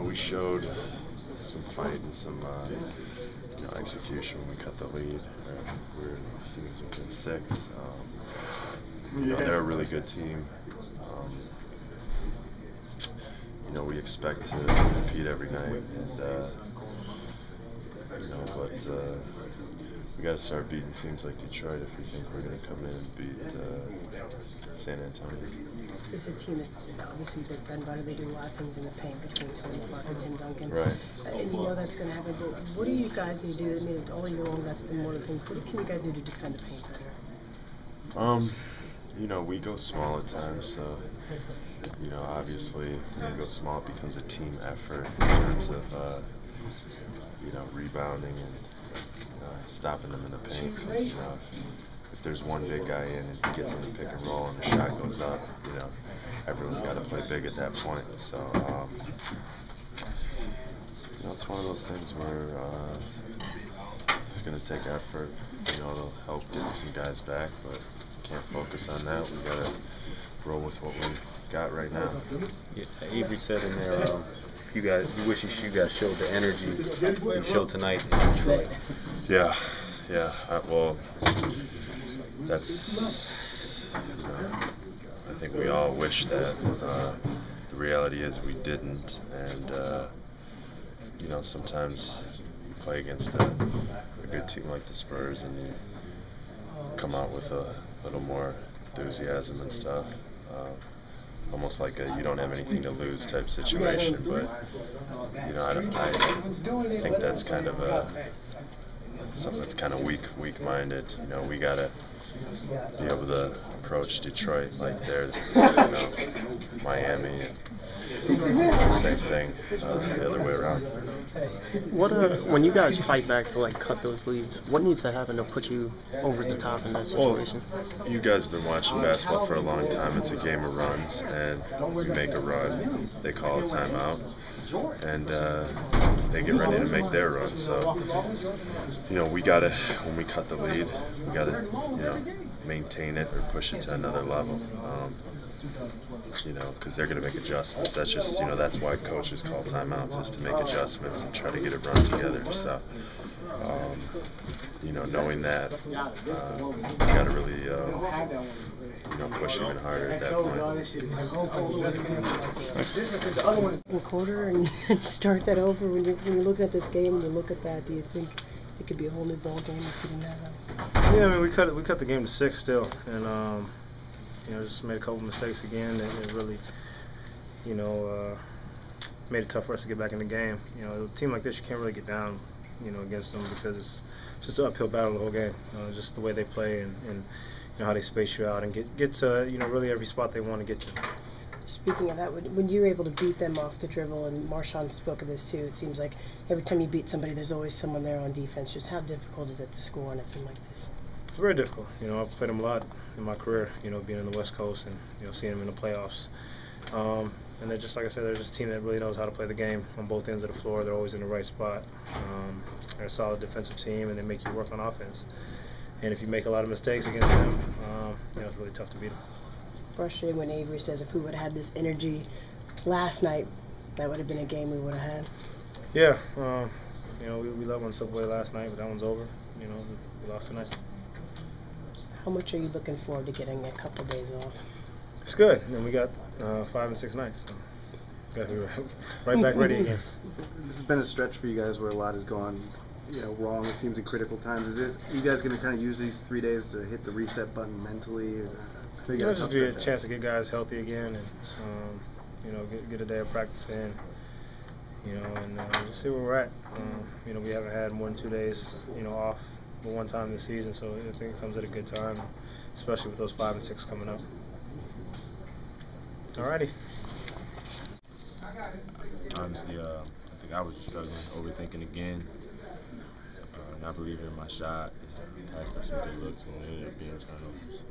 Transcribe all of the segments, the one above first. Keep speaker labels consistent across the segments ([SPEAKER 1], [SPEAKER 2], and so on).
[SPEAKER 1] we showed some fight and some execution when we cut the lead. We were, I think it was within 6. They're a really good team. We expect to compete every night, and but we got to start beating teams like Detroit if we think we're going to come in and beat San Antonio.
[SPEAKER 2] It's a team that obviously their bread and butter. They do a lot of things in the paint between Tony Parker and Tim Duncan.
[SPEAKER 1] Right.
[SPEAKER 2] And you know that's going to happen. But what do you guys need to do? I mean, all year long, that's been one of the things. What can you guys do to defend the paint better?
[SPEAKER 1] We go small at times, so obviously when we go small, it becomes a team effort in terms of rebounding and stopping them in the paint. Because if there's one big guy in and he gets in the pick and roll and the shot goes up, everyone's got to play big at that point. So it's one of those things where it's going to take effort. It'll help getting some guys back, but can't focus on that. We got to roll with what we got right now.
[SPEAKER 3] Yeah, Avery said in there, you wish you guys showed the energy you showed tonight in Detroit.
[SPEAKER 1] Yeah. Well, that's. I think we all wish that. The reality is we didn't, and sometimes you play against a good team like the Spurs, and you come out with a little more enthusiasm and stuff. Almost like a you don't have anything to lose type situation, but I think that's kind of something that's kind of weak-minded. We gotta be able to approach Detroit like they're Miami, and same thing the other way around.
[SPEAKER 4] When you guys fight back to cut those leads, what needs to happen to put you over the top in that situation?
[SPEAKER 1] Well, you guys have been watching basketball for a long time. It's a game of runs, and we make a run, they call a timeout, and they get ready to make their run. So, we gotta, when we cut the lead, we gotta, maintain it or push it to another level. Because they're going to make adjustments. That's just, that's why coaches call timeouts, is to make adjustments and try to get it run together. So, knowing that, we got to really, push even harder at that point.
[SPEAKER 2] In quarter and start that over. When you look at this game and you look at that, do you think it could be a whole new ball game if you didn't have that?
[SPEAKER 5] Yeah, I mean, we cut the game to 6 still, and just made a couple mistakes again that really, made it tough for us to get back in the game. A team like this, you can't really get down, against them, because it's just an uphill battle the whole game. Just the way they play and how they space you out and get to really every spot they want to get to.
[SPEAKER 2] Speaking of that, when you're able to beat them off the dribble, and MarShon spoke of this too, it seems like every time you beat somebody, there's always someone there on defense. Just how difficult is it to score on a team like this?
[SPEAKER 5] It's very difficult. I've played them a lot in my career, being in the West Coast and, seeing them in the playoffs. And they're just, like I said, they're just a team that really knows how to play the game on both ends of the floor. They're always in the right spot. They're a solid defensive team, and they make you work on offense. And if you make a lot of mistakes against them, it's really tough to beat them.
[SPEAKER 2] Frustrating when Avery says if we would have had this energy last night, that would have been a game we would have had.
[SPEAKER 5] Yeah, we let one slip away last night, but that one's over. We lost tonight.
[SPEAKER 2] How much are you looking forward to getting a couple of days off?
[SPEAKER 5] It's good. And we got 5 and 6 nights, so got to be right back ready again.
[SPEAKER 6] This has been a stretch for you guys where a lot has gone wrong, it seems, in critical times. Are you guys going to kind of use these 3 days to hit the reset button mentally?
[SPEAKER 5] It'll just be a chance to get guys healthy again, and get a day of practice in, and just see where we're at. We haven't had more than 2 days, off but one time this season, so I think it comes at a good time, especially with those 5 and 6 coming up. Alrighty.
[SPEAKER 7] Honestly, I think I was just struggling, overthinking again, not believing in my shot, passed up some good looks, and ended up being turnovers.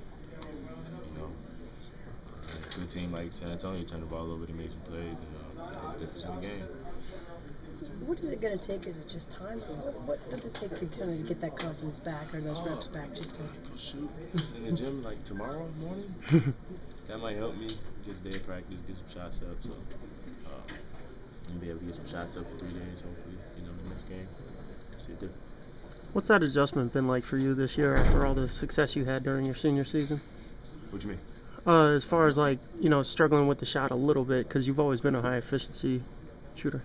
[SPEAKER 7] A good team like San Antonio turned the ball over, they made some plays, and that was the difference in the game.
[SPEAKER 2] What is it going to take? Is it just time? What does it take for you to get that confidence back or those reps back? Just to
[SPEAKER 7] go shoot in the gym like tomorrow morning. That might help me get a day of practice, get some shots up. So, and be able to get some shots up for 3 days. Hopefully, the next game, see a difference.
[SPEAKER 4] What's that adjustment been like for you this year after all the success you had during your senior season?
[SPEAKER 7] What do you mean?
[SPEAKER 4] As far as struggling with the shot a little bit, because you've always been a high efficiency shooter.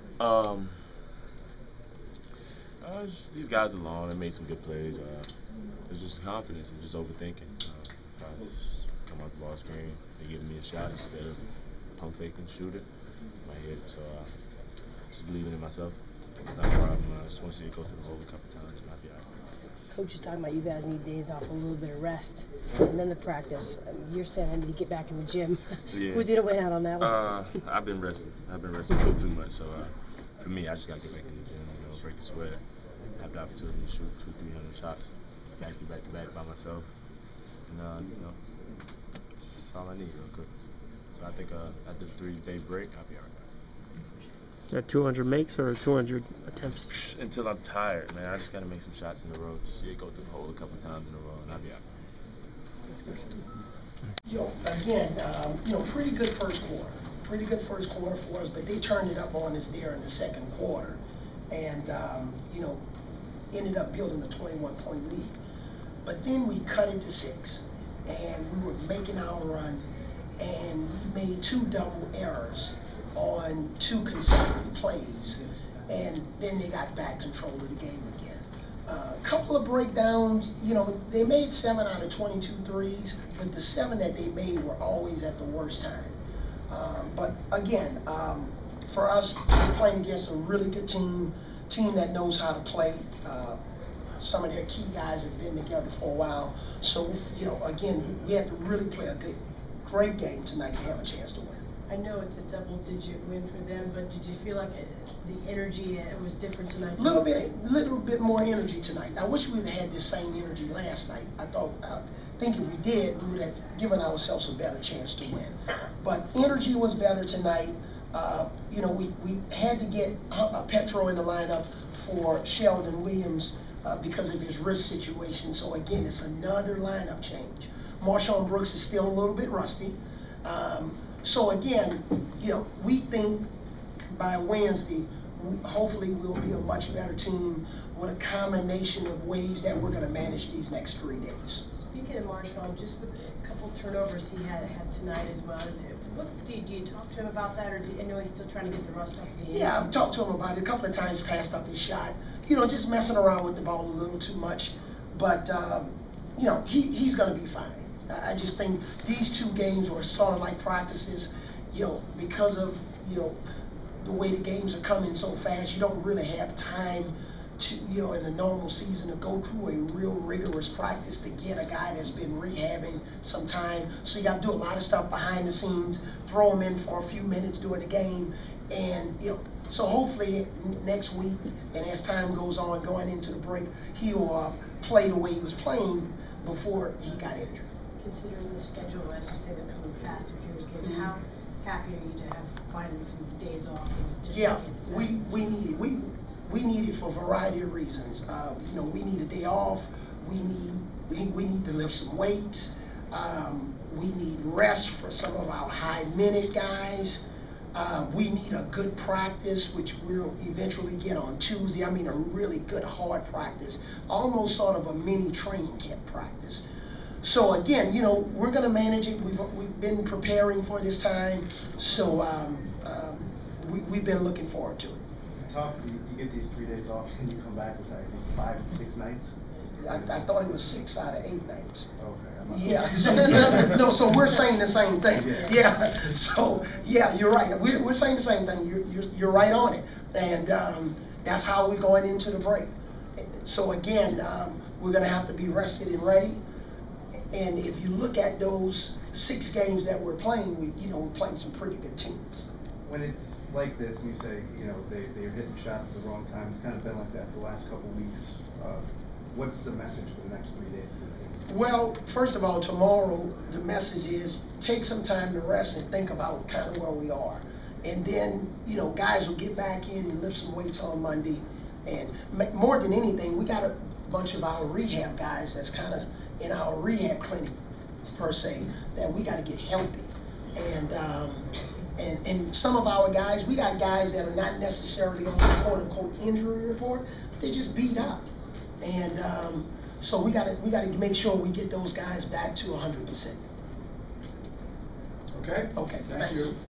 [SPEAKER 7] These guys alone, they made some good plays. It's just confidence and just overthinking. I just come out the ball screen, they giving me a shot instead of pump faking, shoot it. I hit it, so just believing in myself. It's not a problem. I just want to see it go through the hole a couple times, and I'll be all right.
[SPEAKER 2] Coach is talking about you guys need days off, a little bit of rest, and then the practice. You're saying I need to get back in the gym.
[SPEAKER 7] Yeah.
[SPEAKER 2] Who's going to win out on that one?
[SPEAKER 7] I've been resting. I've been resting a little too much. So for me, I just got to get back in the gym, break the sweat, have the opportunity to shoot 200-300 shots, back to back by myself. And, that's all I need real quick. So I think after the 3-day break, I'll be all right.
[SPEAKER 4] Is that 200 makes or 200 attempts?
[SPEAKER 7] Until I'm tired, man. I just got to make some shots in a row. Just see it go through the hole a couple times in a row, and I'll be out.
[SPEAKER 8] Pretty good first quarter. Pretty good first quarter for us, but they turned it up on us there in the second quarter. And, ended up building a 21-point lead. But then we cut it to 6, and we were making our run, and we made 2 double errors on 2 consecutive plays, and then they got back control of the game again. A couple of breakdowns, they made 7 out of 22 threes, but the 7 that they made were always at the worst time. But again, for us, we're playing against a really good team that knows how to play. Some of their key guys have been together for a while. So, again, we had to really play a great game tonight to have a chance to win.
[SPEAKER 2] I know it's a double-digit win for them, but did you feel like the energy was different tonight?
[SPEAKER 8] Little bit more energy tonight. I wish we would have had this same energy last night. I think if we did, we would have given ourselves a better chance to win. But energy was better tonight. We had to get Petro in the lineup for Sheldon Williams because of his wrist situation. So again, it's another lineup change. MarShon Brooks is still a little bit rusty. So again, we think by Wednesday, hopefully we'll be a much better team with a combination of ways that we're going to manage these next 3 days.
[SPEAKER 2] Speaking of MarShon, just with a couple turnovers he had tonight as well, do you talk to him about that, or I know he's still trying to get the rust off the
[SPEAKER 8] Yeah, I've talked to him about it a couple of times, passed up his shot. Just messing around with the ball a little too much. But, he's going to be fine. I just think these 2 games were sort of like practices, because of, the way the games are coming so fast, you don't really have time to, in a normal season to go through a real rigorous practice to get a guy that's been rehabbing some time. So you got to do a lot of stuff behind the scenes, throw him in for a few minutes during the game, and, so hopefully next week, and as time goes on, going into the break, he'll play the way he was playing before he got injured.
[SPEAKER 2] Considering the schedule, as you say, they're coming fast and furious games, how happy are you to have finding some days off? And just
[SPEAKER 8] we need it. We need it for a variety of reasons. We need a day off. We need to lift some weight. We need rest for some of our high-minute guys. We need a good practice, which we'll eventually get on Tuesday. I mean, a really good hard practice, almost sort of a mini training camp practice. So again, we're going to manage it. We've been preparing for this time, so we've been looking forward to it.
[SPEAKER 6] It's tough. You get these 3 days off, and you come back with, I think, 5 to 6 nights.
[SPEAKER 8] I thought it was 6 out of 8 nights.
[SPEAKER 6] Okay.
[SPEAKER 8] Yeah. So we're saying the same thing. Yeah. So you're right. We're saying the same thing. You're right on it, and that's how we're going into the break. So again, we're going to have to be rested and ready. And if you look at those 6 games that we're playing, we're playing some pretty good teams.
[SPEAKER 6] When it's like this, and you say, they're hitting shots at the wrong time, it's kind of been like that the last couple weeks. What's the message for the next 3 days?
[SPEAKER 8] Well, first of all, tomorrow the message is take some time to rest and think about kind of where we are. And then, guys will get back in and lift some weights on Monday. And more than anything, we got a bunch of our rehab guys that's kind of in our rehab clinic, per se, that we got to get healthy. And, And some of our guys, we got guys that are not necessarily on the quote-unquote injury report, but they just beat up. And so we gotta make sure we get those guys back to 100%.
[SPEAKER 9] Okay?
[SPEAKER 8] Okay,
[SPEAKER 9] Thank you.